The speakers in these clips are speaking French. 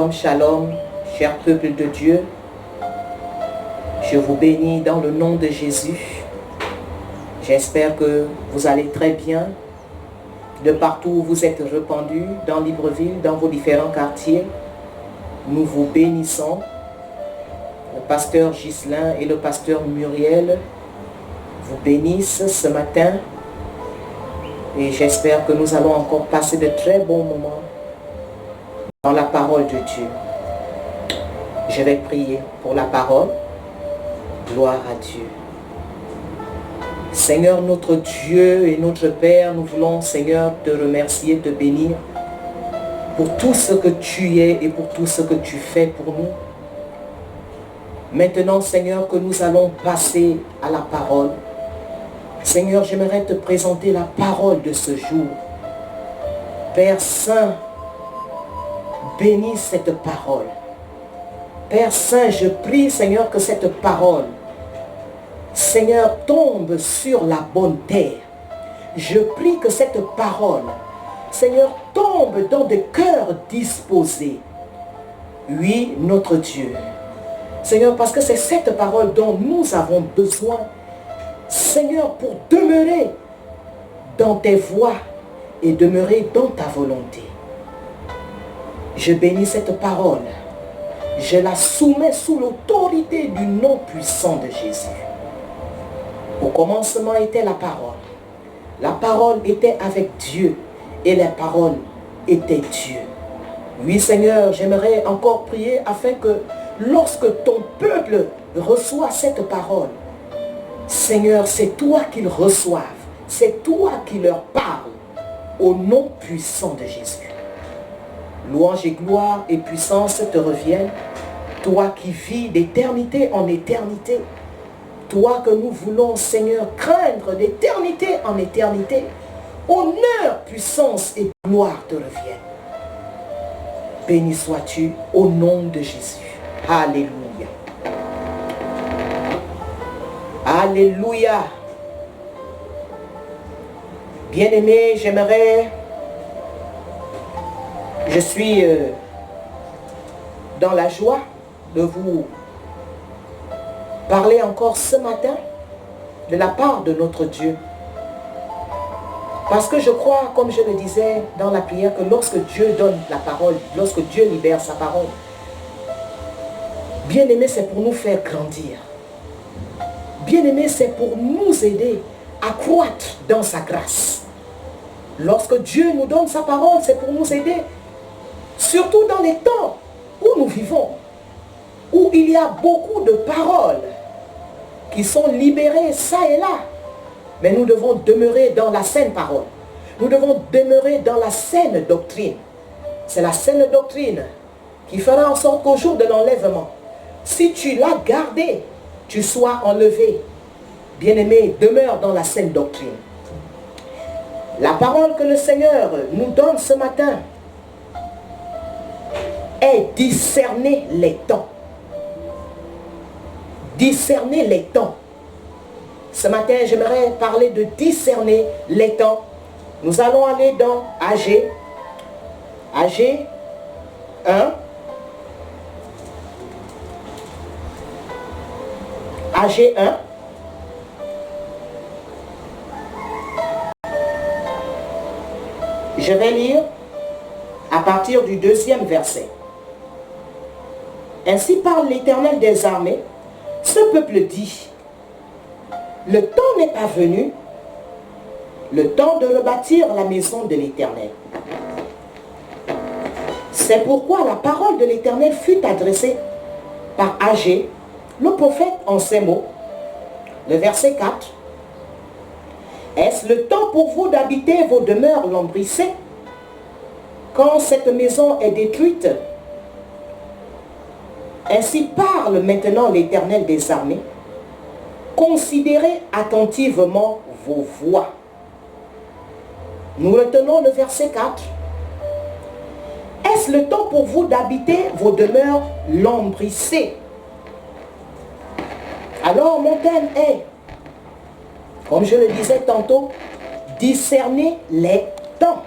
Shalom, shalom, cher peuple de Dieu. Je vous bénis dans le nom de Jésus. J'espère que vous allez très bien. De partout où vous êtes répandus, dans Libreville, dans vos différents quartiers, nous vous bénissons. Le pasteur Ghislain et le pasteur Muriel vous bénissent ce matin. Et j'espère que nous allons encore passer de très bons moments dans la parole de Dieu. Je vais prier pour la parole. Gloire à Dieu. Seigneur notre Dieu et notre Père, nous voulons, Seigneur, te remercier, te bénir pour tout ce que tu es et pour tout ce que tu fais pour nous. Maintenant, Seigneur, que nous allons passer à la parole. Seigneur, j'aimerais te présenter la parole de ce jour. Père Saint, bénis cette parole. Père Saint, je prie, Seigneur, que cette parole, Seigneur, tombe sur la bonne terre. Je prie que cette parole, Seigneur, tombe dans des cœurs disposés. Oui, notre Dieu. Seigneur, parce que c'est cette parole dont nous avons besoin, Seigneur, pour demeurer dans tes voies et demeurer dans ta volonté. Je bénis cette parole. Je la soumets sous l'autorité du nom puissant de Jésus. Au commencement était la parole. La parole était avec Dieu et la parole était Dieu. Oui, Seigneur, j'aimerais encore prier afin que lorsque ton peuple reçoit cette parole, Seigneur, c'est toi qu'ils reçoivent. C'est toi qui leur parles au nom puissant de Jésus. Louange et gloire et puissance te reviennent. Toi qui vis d'éternité en éternité. Toi que nous voulons, Seigneur, craindre d'éternité en éternité. Honneur, puissance et gloire te reviennent. Béni sois-tu au nom de Jésus. Alléluia. Alléluia. Bien-aimé, je suis dans la joie de vous parler encore ce matin de la part de notre Dieu. Parce que je crois, comme je le disais dans la prière, que lorsque Dieu donne la parole, lorsque Dieu libère sa parole, bien-aimé, c'est pour nous faire grandir. Bien-aimé, c'est pour nous aider à croître dans sa grâce. Lorsque Dieu nous donne sa parole, c'est pour nous aider, surtout dans les temps où nous vivons, où il y a beaucoup de paroles qui sont libérées ça et là. Mais nous devons demeurer dans la saine parole. Nous devons demeurer dans la saine doctrine. C'est la saine doctrine qui fera en sorte qu'au jour de l'enlèvement, si tu l'as gardé, tu sois enlevé. Bien-aimé, demeure dans la saine doctrine. La parole que le Seigneur nous donne ce matin est discerner les temps. Discerner les temps. Ce matin, j'aimerais parler de discerner les temps. Nous allons aller dans AG 1. AG 1. Je vais lire à partir du 2e verset. Ainsi parle l'Éternel des armées. Ce peuple dit, le temps n'est pas venu, le temps de rebâtir la maison de l'Éternel. C'est pourquoi la parole de l'Éternel fut adressée par Agé, le prophète en ces mots. Le verset 4. Est-ce le temps pour vous d'habiter vos demeures lambrissées quand cette maison est détruite? Ainsi parle maintenant l'Éternel des armées. Considérez attentivement vos voies. Nous retenons le verset 4. Est-ce le temps pour vous d'habiter vos demeures lambrissées? Alors mon thème est, comme je le disais tantôt, discerner les temps.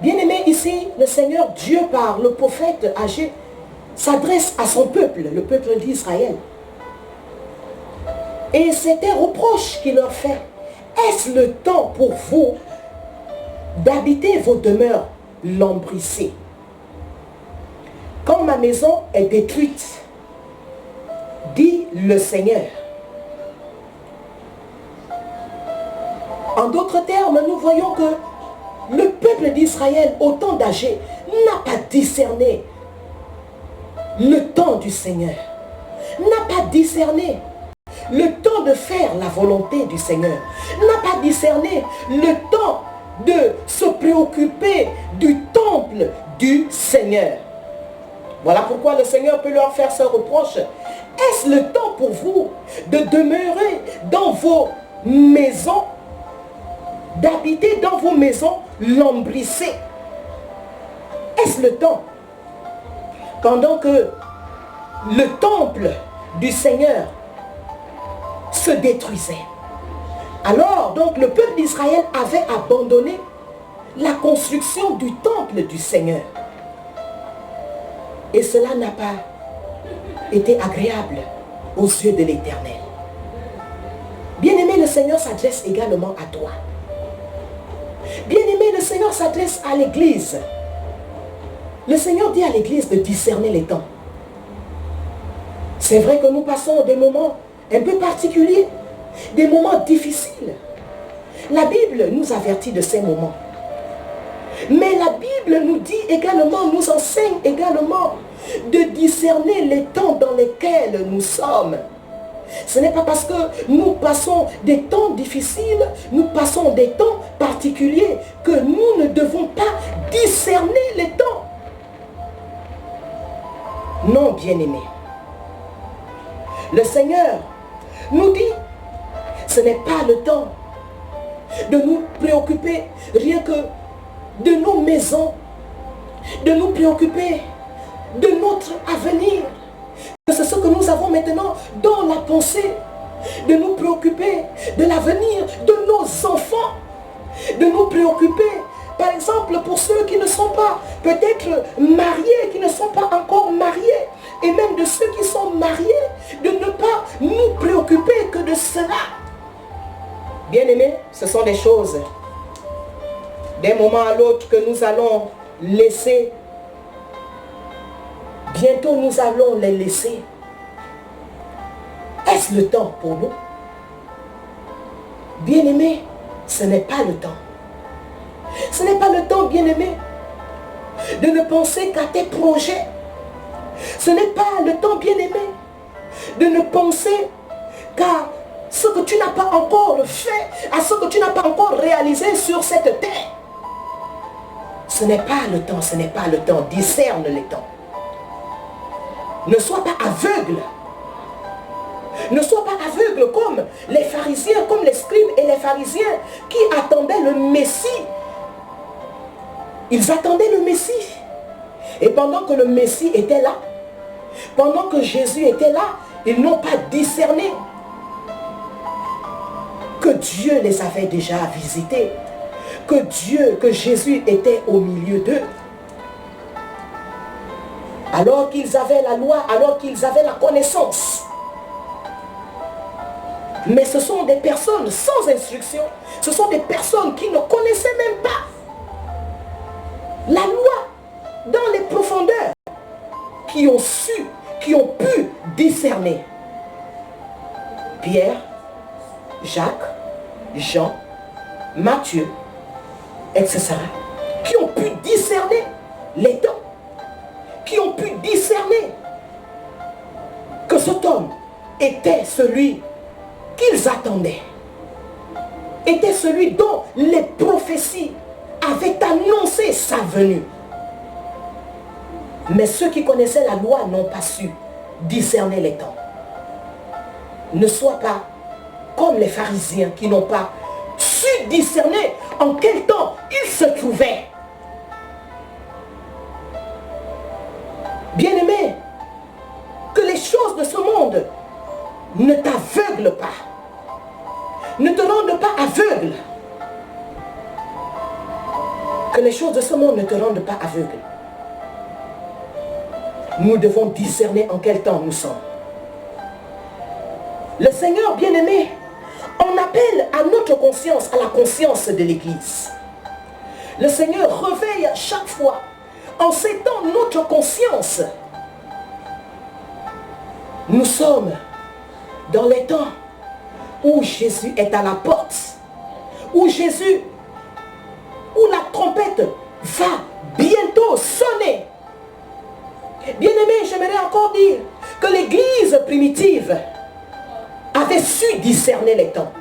Bien-aimé, ici, le Seigneur Dieu, par le prophète Agé, s'adresse à son peuple, le peuple d'Israël. Et c'est un reproche qu'il leur fait. Est-ce le temps pour vous d'habiter vos demeures lambrissées? Quand ma maison est détruite, dit le Seigneur. En d'autres termes, nous voyons que le peuple d'Israël, au temps d'Agé, n'a pas discerné le temps du Seigneur, n'a pas discerné le temps de faire la volonté du Seigneur, n'a pas discerné le temps de se préoccuper du temple du Seigneur. Voilà pourquoi le Seigneur peut leur faire ce reproche. Est-ce le temps pour vous de demeurer dans vos maisons, d'habiter dans vos maisons lambrissées? Est-ce le temps? Pendant que le temple du Seigneur se détruisait. Alors, donc, le peuple d'Israël avait abandonné la construction du temple du Seigneur. Et cela n'a pas été agréable aux yeux de l'Éternel. Bien-aimé, le Seigneur s'adresse également à toi. Bien-aimé, le Seigneur s'adresse à l'Église. Le Seigneur dit à l'Église de discerner les temps. C'est vrai que nous passons des moments un peu particuliers, des moments difficiles. La Bible nous avertit de ces moments. Mais la Bible nous dit également, nous enseigne également de discerner les temps dans lesquels nous sommes. Ce n'est pas parce que nous passons des temps difficiles, nous passons des temps particuliers que nous ne devons pas discerner les temps. Non, bien-aimés. Le Seigneur nous dit, ce n'est pas le temps de nous préoccuper rien que de nos maisons, de nous préoccuper de notre avenir. C'est ce que nous avons maintenant dans la pensée, de nous préoccuper de l'avenir de nos enfants, de nous préoccuper, par exemple, pour ceux qui ne sont pas peut-être mariés, qui ne sont pas encore mariés, et même de ceux qui sont mariés, de ne pas nous préoccuper que de cela. Bien-aimés, ce sont des choses, d'un moment à l'autre, que nous allons laisser. Bientôt, nous allons les laisser. Est-ce le temps pour nous? Bien-aimés, ce n'est pas le temps. Ce n'est pas le temps, bien-aimé, de ne penser qu'à tes projets. Ce n'est pas le temps, bien-aimé, de ne penser qu'à ce que tu n'as pas encore fait, à ce que tu n'as pas encore réalisé sur cette terre. Ce n'est pas le temps, ce n'est pas le temps. Discerne les temps. Ne sois pas aveugle. Ne sois pas aveugle comme les pharisiens, comme les scribes et les pharisiens qui attendaient le Messie. Ils attendaient le Messie. Et pendant que le Messie était là, pendant que Jésus était là, ils n'ont pas discerné que Dieu les avait déjà visités, que Jésus était au milieu d'eux. Alors qu'ils avaient la loi, alors qu'ils avaient la connaissance. Mais ce sont des personnes sans instruction. Ce sont des personnes qui ne connaissaient même pas la loi dans les profondeurs, qui ont su, qui ont pu discerner. Pierre, Jacques, Jean, Matthieu, etc. Qui ont pu discerner les temps, qui ont pu discerner que cet homme était celui qu'ils attendaient, était celui dont les prophéties avaient annoncé sa venue. Mais ceux qui connaissaient la loi n'ont pas su discerner les temps. Ne sois pas comme les pharisiens qui n'ont pas su discerner en quel temps ils se trouvaient. Bien-aimés, que les choses de ce monde ne t'aveuglent pas, ne te rendent pas aveugle. Que les choses de ce monde ne te rendent pas aveugle. Nous devons discerner en quel temps nous sommes. Le Seigneur bien-aimé, on appelle à notre conscience, à la conscience de l'Église. Le Seigneur réveille chaque fois, en ces temps, notre conscience. Nous sommes dans les temps où Jésus est à la porte, où la trompette va bientôt sonner. Bien-aimé, j'aimerais encore dire que l'Église primitive avait su discerner les temps.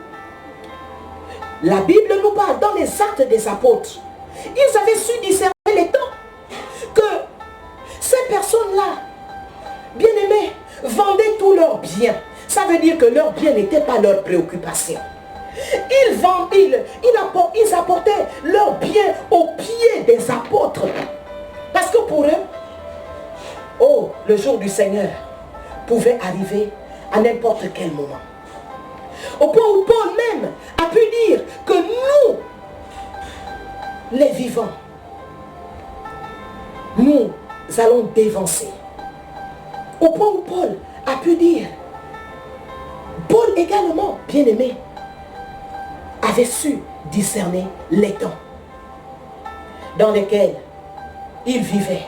La Bible nous parle dans les actes des apôtres. Ils avaient su discerner les temps. Que ces personnes-là, bien-aimés, vendaient tous leurs biens. Ça veut dire que leurs biens n'étaient pas leur préoccupation. Ils apportaient leurs biens aux pieds des apôtres. Parce que pour eux, le jour du Seigneur pouvait arriver à n'importe quel moment. Au point où Paul même a pu dire que nous, les vivants, nous allons dévancer. Au point où Paul a pu dire, Paul également, bien-aimé, avait su discerner les temps dans lesquels il vivait.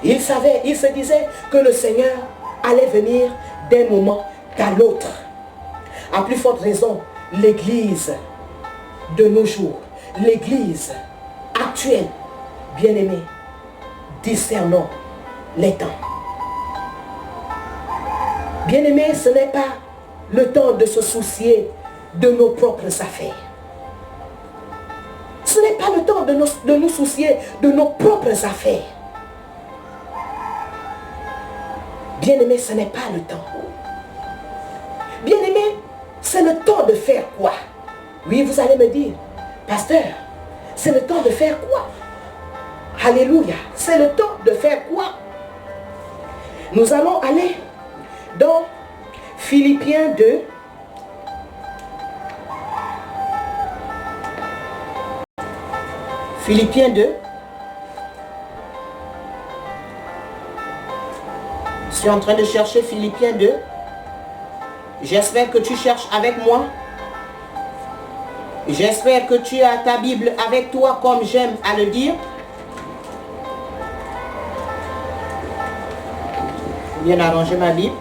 Il savait, il se disait que le Seigneur allait venir d'un moment à l'autre. À plus forte raison, l'Église de nos jours, l'Église actuelle, bien-aimée, discernons les temps. Bien-aimé, ce n'est pas le temps de se soucier de nos propres affaires. Ce n'est pas le temps de nous soucier de nos propres affaires. Bien-aimé, ce n'est pas le temps. Bien-aimé, c'est le temps de faire quoi? Oui, vous allez me dire, pasteur, c'est le temps de faire quoi? Alléluia, c'est le temps de faire quoi? Nous allons aller dans Philippiens 2. Philippiens 2. Je suis en train de chercher Philippiens 2. J'espère que tu cherches avec moi. J'espère que tu as ta Bible avec toi comme j'aime à le dire. Je viens d'arranger ma Bible.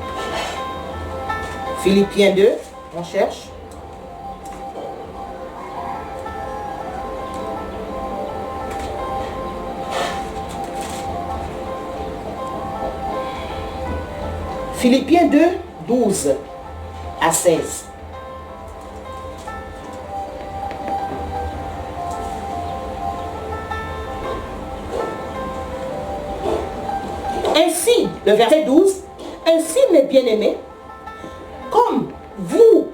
Philippiens 2, on cherche. Philippiens 2, 12 à 16. Ainsi, le verset 12, ainsi mes bien-aimés, comme vous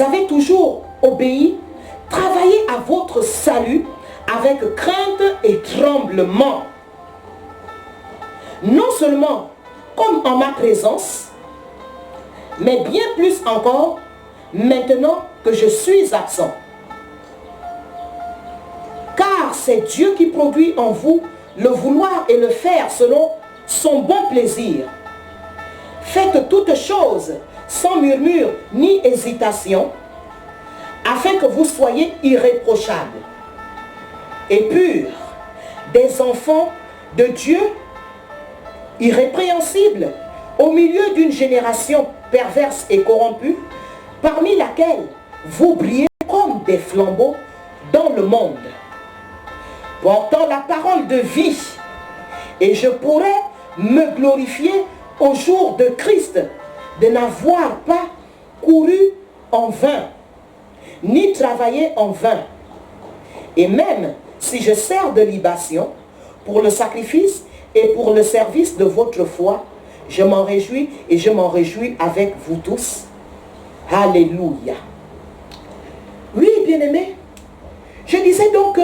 avez toujours obéi, travaillez à votre salut avec crainte et tremblement. Non seulement comme en ma présence, mais bien plus encore maintenant que je suis absent. Car c'est Dieu qui produit en vous le vouloir et le faire selon son bon plaisir. Faites toutes choses sans murmure ni hésitation, afin que vous soyez irréprochables et purs, des enfants de Dieu, irrépréhensibles, au milieu d'une génération perverse et corrompue, parmi laquelle vous brillez comme des flambeaux dans le monde, portant la parole de vie, et je pourrais me glorifier au jour de Christ, de n'avoir pas couru en vain, ni travaillé en vain. Et même si je sers de libation pour le sacrifice et pour le service de votre foi, je m'en réjouis et je m'en réjouis avec vous tous. Alléluia. Oui, bien-aimés, je disais donc que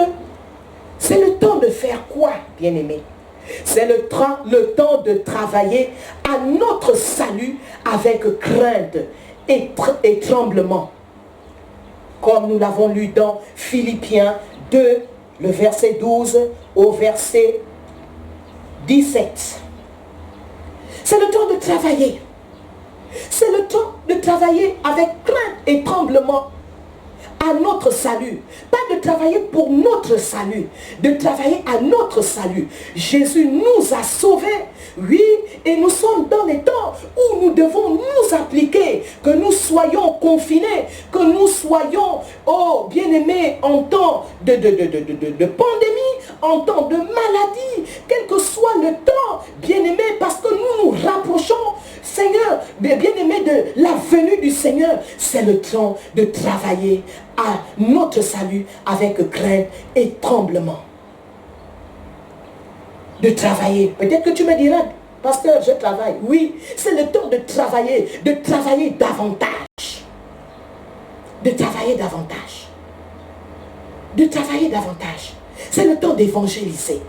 c'est le temps de faire quoi, bien-aimés? C'est le temps de travailler à notre salut avec crainte et tremblement. Comme nous l'avons lu dans Philippiens 2, le verset 12 au verset 17. C'est le temps de travailler. C'est le temps de travailler avec crainte et tremblement à notre salut. Pas de travailler pour notre salut, de travailler à notre salut. Jésus nous a sauvés, oui, et nous sommes dans les temps où nous devons nous appliquer, que nous soyons confinés, que nous soyons, oh, bien-aimés, en temps de pandémie, en temps de maladie, quel que soit le temps, bien-aimés, parce que nous nous rapprochons, Seigneur, bien-aimés, de la venue du Seigneur. C'est le temps de travailler à notre salut avec crainte et tremblement. De travailler. Peut-être que tu me diras, pasteur, je travaille. Oui, c'est le temps de travailler davantage. De travailler davantage. De travailler davantage. C'est le temps d'évangéliser.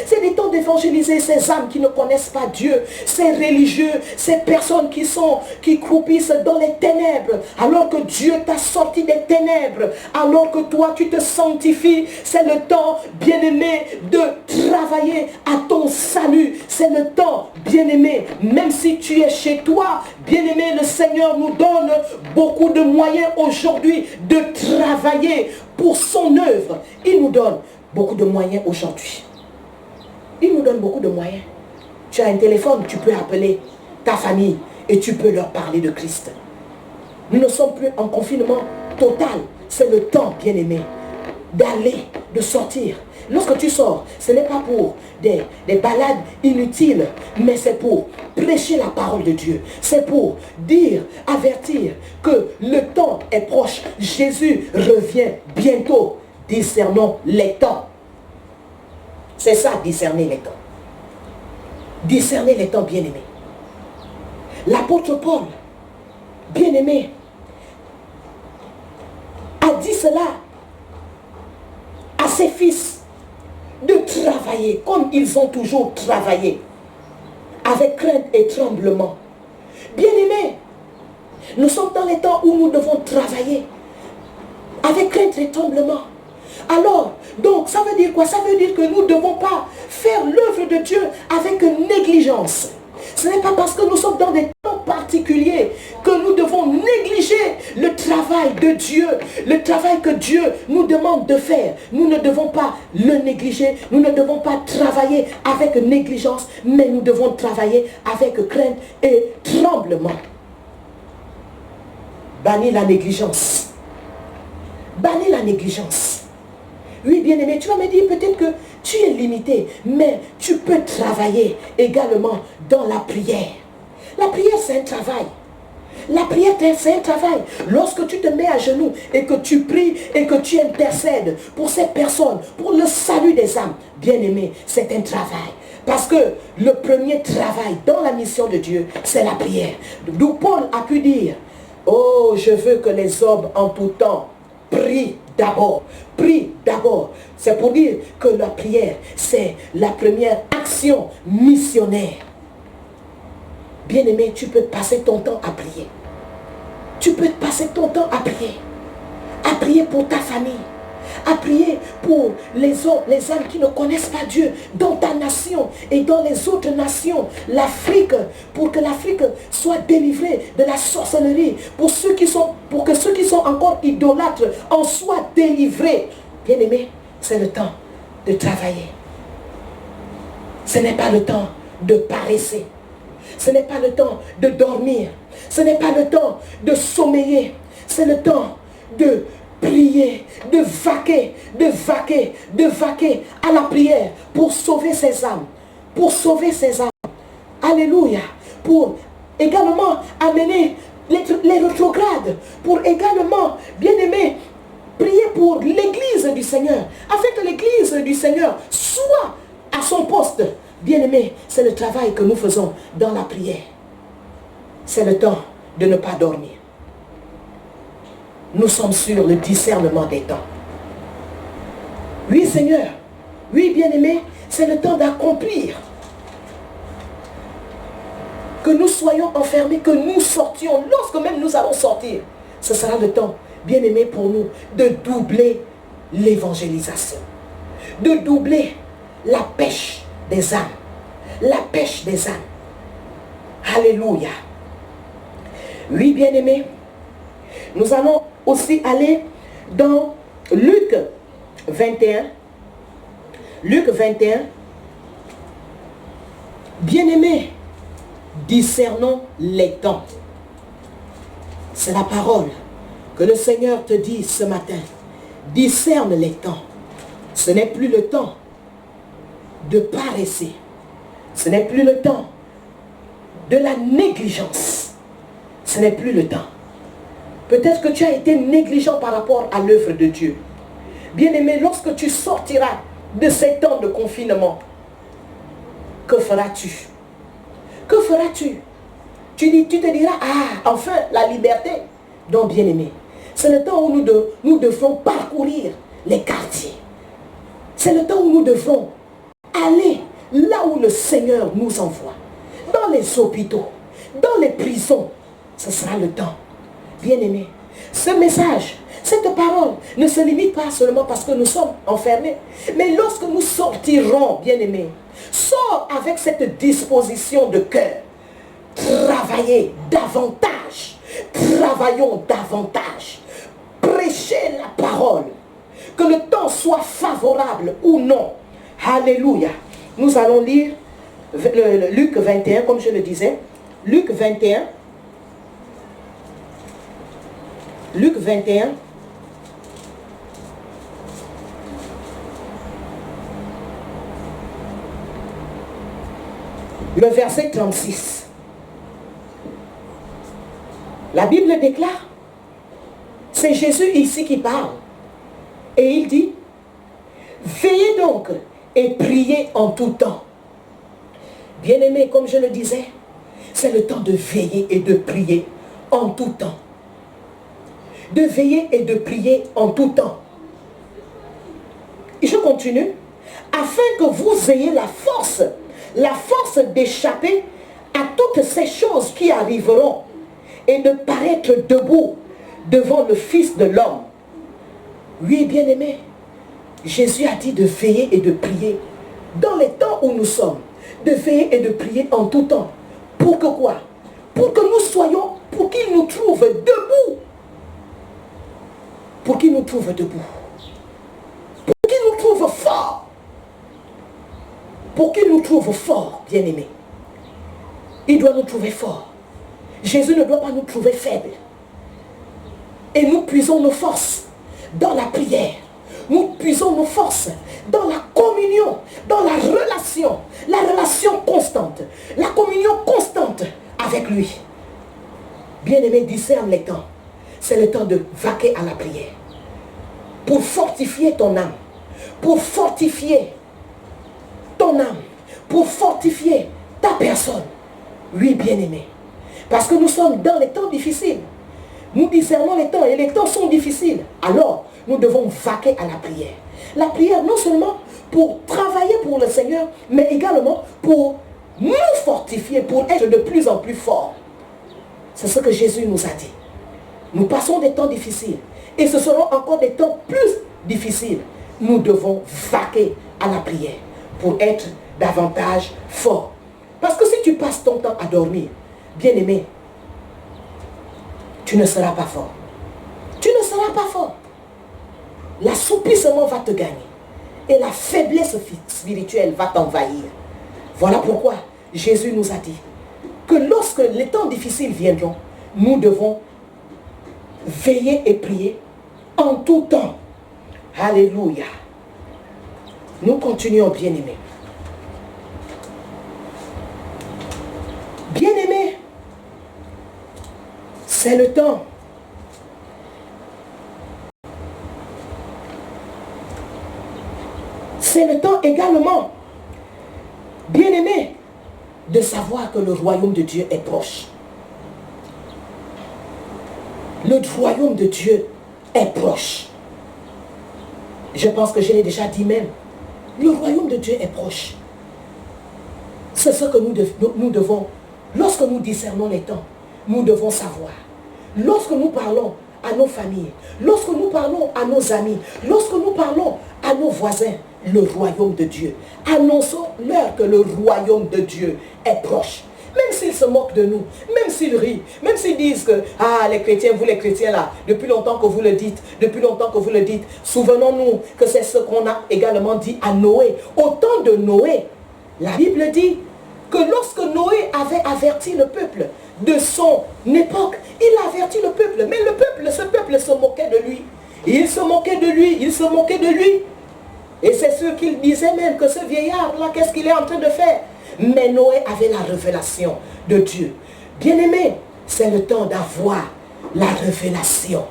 C'est le temps d'évangéliser ces âmes qui ne connaissent pas Dieu, ces religieux, ces personnes qui croupissent dans les ténèbres, alors que Dieu t'a sorti des ténèbres, alors que toi tu te sanctifies. C'est le temps, bien-aimé, de travailler à ton salut. C'est le temps, bien-aimé, même si tu es chez toi, bien-aimé, le Seigneur nous donne beaucoup de moyens aujourd'hui de travailler pour son œuvre. Il nous donne beaucoup de moyens aujourd'hui. Il nous donne beaucoup de moyens. Tu as un téléphone, tu peux appeler ta famille et tu peux leur parler de Christ. Nous ne sommes plus en confinement total. C'est le temps, bien-aimé, d'aller, de sortir. Lorsque tu sors, ce n'est pas pour des balades inutiles, mais c'est pour prêcher la parole de Dieu. C'est pour dire, avertir que le temps est proche. Jésus revient bientôt. Discernons les temps. C'est ça, discerner les temps. Discerner les temps, bien-aimés. L'apôtre Paul, bien-aimé, a dit cela à ses fils, de travailler comme ils ont toujours travaillé, avec crainte et tremblement. Bien-aimés, nous sommes dans les temps où nous devons travailler avec crainte et tremblement. Alors, donc, ça veut dire quoi? Ça veut dire que nous ne devons pas faire l'œuvre de Dieu avec négligence. Ce n'est pas parce que nous sommes dans des temps particuliers que nous devons négliger le travail de Dieu, le travail que Dieu nous demande de faire. Nous ne devons pas le négliger, nous ne devons pas travailler avec négligence, mais nous devons travailler avec crainte et tremblement. Bannis la négligence. Bannis la négligence. Oui, bien-aimé, tu vas me dire peut-être que tu es limité, mais tu peux travailler également dans la prière. La prière, c'est un travail. La prière, c'est un travail. Lorsque tu te mets à genoux et que tu pries et que tu intercèdes pour ces personnes, pour le salut des âmes, bien-aimé, c'est un travail. Parce que le premier travail dans la mission de Dieu, c'est la prière. D'où Paul a pu dire, oh, je veux que les hommes en tout temps prient d'abord. Prie d'abord. C'est pour dire que la prière, c'est la première action missionnaire. Bien-aimé, tu peux passer ton temps à prier. Tu peux passer ton temps à prier. À prier pour ta famille. À prier pour les autres, les âmes qui ne connaissent pas Dieu dans ta nation et dans les autres nations. L'Afrique, pour que l'Afrique soit délivrée de la sorcellerie. Pour que ceux qui sont encore idolâtres en soient délivrés. Bien-aimé, c'est le temps de travailler. Ce n'est pas le temps de paresser. Ce n'est pas le temps de dormir. Ce n'est pas le temps de sommeiller. C'est le temps de prier, de vaquer à la prière pour sauver ses âmes. Pour sauver ses âmes. Alléluia. Pour également amener les rétrogrades. Pour également, bien-aimé, prier pour l'église du Seigneur. Afin que l'église du Seigneur soit à son poste. Bien-aimé, c'est le travail que nous faisons dans la prière. C'est le temps de ne pas dormir. Nous sommes sur le discernement des temps. Oui, Seigneur. Oui, bien-aimé, c'est le temps d'accomplir. Que nous soyons enfermés, que nous sortions. Lorsque même nous allons sortir, ce sera le temps, bien-aimé, pour nous, de doubler l'évangélisation. de doubler la pêche des âmes. La pêche des âmes. Alléluia. Oui, bien-aimés, nous allons aussi aller dans Luc 21. Luc 21. Bien-aimés, discernons les temps. C'est la parole que le Seigneur te dit ce matin. Discerne les temps. Ce n'est plus le temps de paresser. Ce n'est plus le temps de la négligence. Ce n'est plus le temps. Peut-être que tu as été négligent par rapport à l'œuvre de Dieu. Bien-aimé, lorsque tu sortiras de ces temps de confinement, que feras-tu? Que feras-tu? Tu te diras, ah, enfin, la liberté. Donc, bien-aimé, c'est le temps où nous devons parcourir les quartiers. C'est le temps où nous devons aller là où le Seigneur nous envoie. Dans les hôpitaux, dans les prisons, ce sera le temps. Bien-aimé, ce message, cette parole ne se limite pas seulement parce que nous sommes enfermés. Mais lorsque nous sortirons, bien-aimé, sors avec cette disposition de cœur. Travaillez davantage. Travaillons davantage. Prêchez la parole. Que le temps soit favorable ou non. Alléluia. Nous allons lire Luc 21, comme je le disais. Luc 21. Luc 21. Le verset 36. La Bible déclare, c'est Jésus ici qui parle. Et il dit, veillez donc et priez en tout temps. Bien-aimés, comme je le disais, c'est le temps de veiller et de prier en tout temps. De veiller et de prier en tout temps. Et je continue. Afin que vous ayez la force d'échapper à toutes ces choses qui arriveront et de paraître debout devant le Fils de l'homme. Oui, bien-aimé, Jésus a dit de veiller et de prier dans les temps où nous sommes, de veiller et de prier en tout temps. Pour que quoi? Pour que nous soyons, pour qu'il nous trouve debout. Pour qu'il nous trouve debout. Pour qu'il nous trouve fort. Pour qu'il nous trouve fort, bien-aimé. Il doit nous trouver fort. Jésus ne doit pas nous trouver faibles. Et nous puisons nos forces dans la prière. Nous puisons nos forces dans la communion, dans la relation constante, la communion constante avec lui. Bien-aimé, discerne les temps. C'est le temps de vaquer à la prière. Pour fortifier ton âme. Pour fortifier ton âme. Pour fortifier ta personne. Oui, bien-aimé. Parce que nous sommes dans les temps difficiles. Nous discernons les temps et les temps sont difficiles. Alors, nous devons vaquer à la prière. La prière, non seulement pour travailler pour le Seigneur, mais également pour nous fortifier, pour être de plus en plus forts. C'est ce que Jésus nous a dit. Nous passons des temps difficiles. Et ce seront encore des temps plus difficiles. Nous devons vaquer à la prière pour être davantage forts. Parce que si tu passes ton temps à dormir, bien-aimé, tu ne seras pas fort. Tu ne seras pas fort. L'assoupissement va te gagner. Et la faiblesse spirituelle va t'envahir. Voilà pourquoi Jésus nous a dit que lorsque les temps difficiles viendront, nous devons veiller et prier en tout temps. Alléluia. Nous continuons, bien-aimés. Bien-aimés, c'est le temps. C'est le temps également, bien-aimés, de savoir que le royaume de Dieu est proche. Le royaume de Dieu est proche. Je pense que je l'ai déjà dit même. Le royaume de Dieu est proche. C'est ce que nous devons, lorsque nous discernons les temps, nous devons savoir. Lorsque nous parlons à nos familles, lorsque nous parlons à nos amis, lorsque nous parlons à nos voisins, le royaume de Dieu. Annonçons-leur que le royaume de Dieu est proche. Même s'ils se moquent de nous, même s'ils rient, même s'ils disent que, ah, les chrétiens, vous les chrétiens là, depuis longtemps que vous le dites, souvenons-nous que c'est ce qu'on a également dit à Noé. Au temps de Noé, la Bible dit que lorsque Noé avait averti le peuple de son époque, il a averti le peuple, mais ce peuple se moquait de lui. Il se moquait de lui. Et c'est sûr qu'il disait même que ce vieillard-là, qu'est-ce qu'il est en train de faire? Mais Noé avait la révélation de Dieu. Bien-aimé, c'est le temps d'avoir la révélation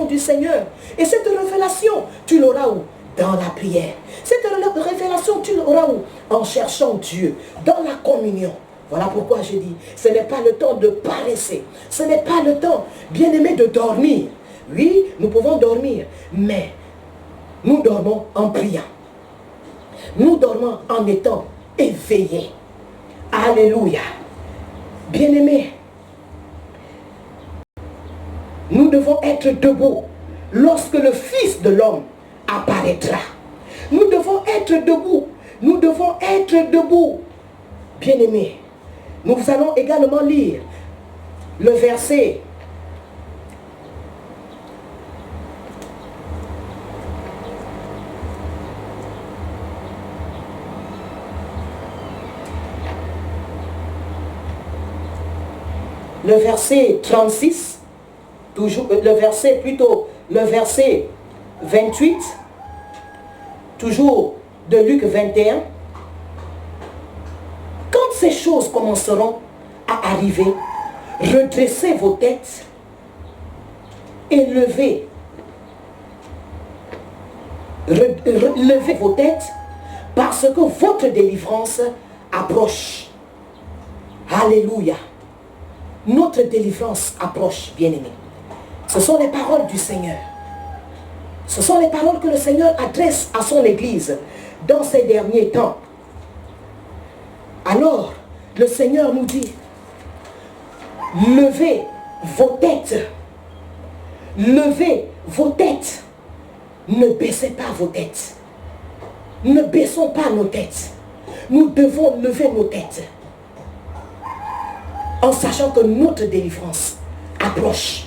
du Seigneur. Et cette révélation, tu l'auras où? Dans la prière. Cette révélation, tu l'auras où? En cherchant Dieu, dans la communion. Voilà pourquoi je dis, ce n'est pas le temps de paresser. Ce n'est pas le temps, bien-aimé, de dormir. Oui, nous pouvons dormir, mais nous dormons en priant. Nous dormons en étant éveillés. Alléluia. Bien-aimés, nous devons être debout lorsque le Fils de l'homme apparaîtra. Nous devons être debout. Nous devons être debout. Bien-aimés, nous allons également lire le verset . Le verset 36, le verset 28, toujours de Luc 21. Quand ces choses commenceront à arriver, redressez vos têtes et levez vos têtes parce que votre délivrance approche. Alléluia. Notre délivrance approche, bien-aimés. Ce sont les paroles du Seigneur. Ce sont les paroles que le Seigneur adresse à son Église dans ces derniers temps. Alors, le Seigneur nous dit, levez vos têtes. Levez vos têtes. Ne baissez pas vos têtes. Ne baissons pas nos têtes. Nous devons lever nos têtes. En sachant que notre délivrance approche.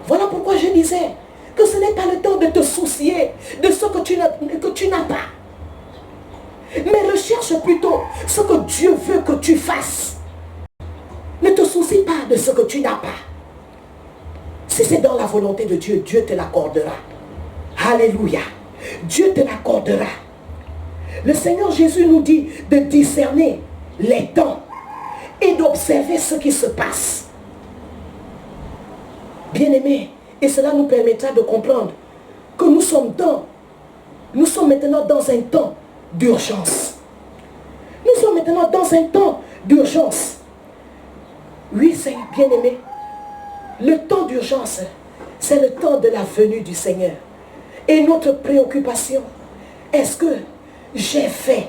Voilà pourquoi je disais que ce n'est pas le temps de te soucier de ce que tu n'as pas. Mais recherche plutôt ce que Dieu veut que tu fasses. Ne te soucie pas de ce que tu n'as pas. Si c'est dans la volonté de Dieu, Dieu te l'accordera. Alléluia. Dieu te l'accordera. Le Seigneur Jésus nous dit de discerner les temps et d'observer ce qui se passe. Bien-aimés, et cela nous permettra de comprendre que nous sommes maintenant dans un temps d'urgence. Nous sommes maintenant dans un temps d'urgence. Oui, c'est bien-aimé. Le temps d'urgence, c'est le temps de la venue du Seigneur. Et notre préoccupation, est-ce que j'ai fait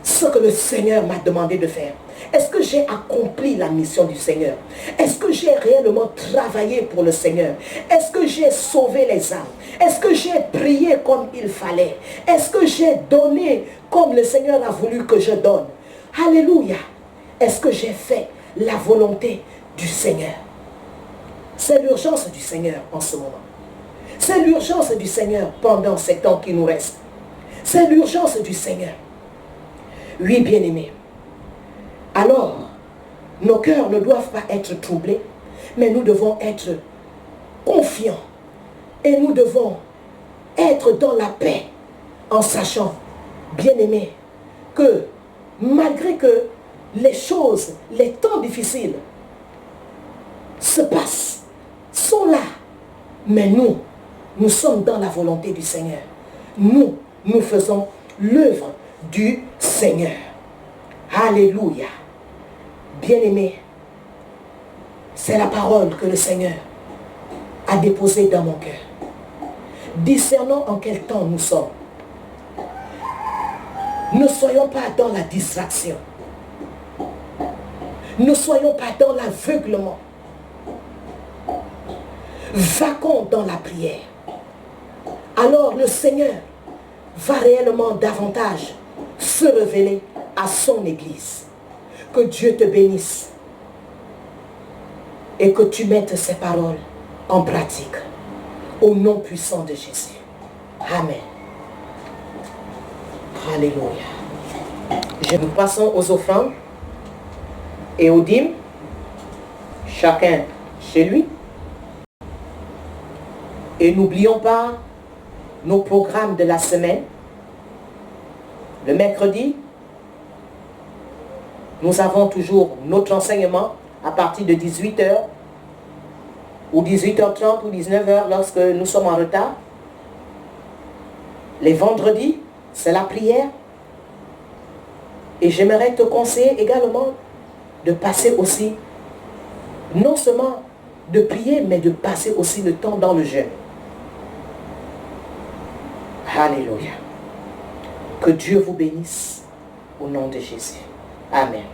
ce que le Seigneur m'a demandé de faire? Est-ce que j'ai accompli la mission du Seigneur? Est-ce que j'ai réellement travaillé pour le Seigneur? Est-ce que j'ai sauvé les âmes? Est-ce que j'ai prié comme il fallait? Est-ce que j'ai donné comme le Seigneur a voulu que je donne? Alléluia! Est-ce que j'ai fait la volonté du Seigneur? C'est l'urgence du Seigneur en ce moment. C'est l'urgence du Seigneur pendant ces temps qui nous restent. C'est l'urgence du Seigneur. Oui, bien-aimés. Alors, nos cœurs ne doivent pas être troublés, mais nous devons être confiants. Et nous devons être dans la paix, en sachant, bien-aimés, que malgré que les choses, les temps difficiles se passent, sont là, mais nous sommes dans la volonté du Seigneur. Nous faisons l'œuvre du Seigneur. Alléluia. Bien-aimé, c'est la parole que le Seigneur a déposée dans mon cœur. Discernons en quel temps nous sommes. Ne soyons pas dans la distraction. Ne soyons pas dans l'aveuglement. Vaquons dans la prière. Alors le Seigneur va réellement davantage se révéler à son Église. Que Dieu te bénisse et que tu mettes ces paroles en pratique. Au nom puissant de Jésus. Amen. Alléluia. Nous passons aux offrandes et aux dîmes. Chacun chez lui. Et n'oublions pas nos programmes de la semaine. Le mercredi, nous avons toujours notre enseignement à partir de 18h ou 18h30 ou 19h lorsque nous sommes en retard. Les vendredis, c'est la prière. Et j'aimerais te conseiller également de passer aussi, non seulement de prier, mais de passer aussi le temps dans le jeûne. Alléluia. Que Dieu vous bénisse au nom de Jésus. Amen.